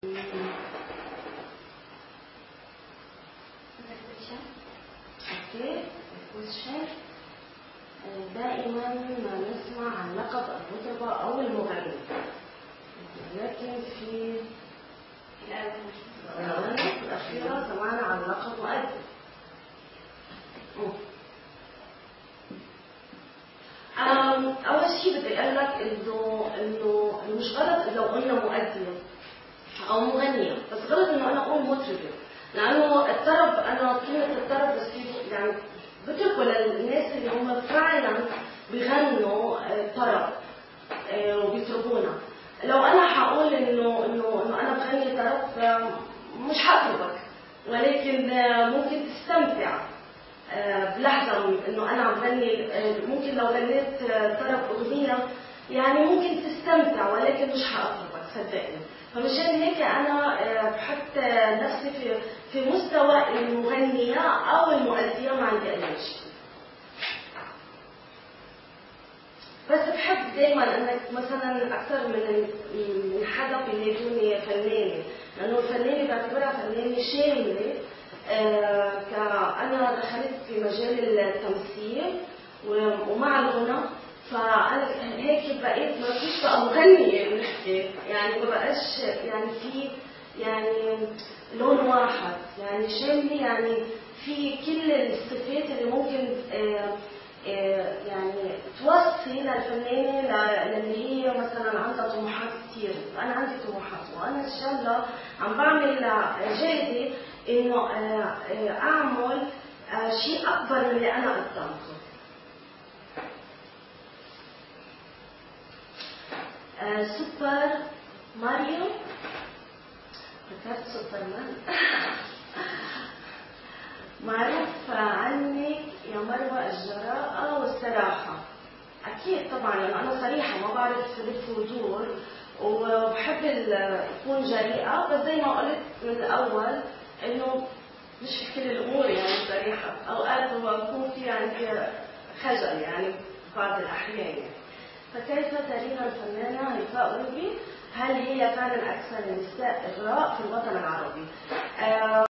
دائما ما نسمع عن لقب المطربة أو المغني، لكن في الآونة الأخيرة سمعنا عن لقب مؤدب. أول شيء بدي أقول لك إنه مش غلط لو قلنا مؤدية أو مغنية، بس غلط إنه أنا أقول مطربة، لأنه الطرب أنا كلمة الطرب بس يعني بتركوا للناس اللي هم فعلا بيغنوا طرب وبيطربونا. لو أنا حقول إنه أنا بغني طرب مش حأطربك، ولكن ممكن تستمتع بلحظة إنه أنا عم بغني. ممكن لو غنيت طرب أغنية يعني ممكن تستمتع، ولكن مش حأطربك صدقني. فمشان هيك أنا بحط نفسي في مستوى المغنية أو المؤدية، ما عندي أي شيء. بس بحب دايما انك مثلا اكثر من حدا بينادوني فنانه، لانه الفنانه بعتبرها فنانه شامله. انا دخلت في مجال التمثيل ومع الغنى، فانا هيك بقيت ما فيش بقى مغنيه بنحكي، يعني ما بقاش يعني في يعني لون واحد، يعني شامله، يعني في كل الصفات اللي ممكن يعني توصي للفنانة اللي هي مثلا عندها طموحات كثير. أنا عندي طموحات، وأنا إن شاء الله عم بعمل جهدي إنه أعمل شيء أكبر من اللي أنا قدمته. سوبر ماريو، فكرت سوبرمان. معروف عني يا مروة الجراءة والصراحة. أكيد طبعا أنا صريحة، ما بعرف لف ودور، وبحب أكون جريئة، بس زي ما قلت من الأول إنه مش في كل الأمور يعني صريحة. أوقات بكون في عندي خجل يعني بعض الأحيان يعني. فكيف ترين الفنانة هيفاء وهبي؟ هل هي فعلا أكثر النساء إغراء في الوطن العربي؟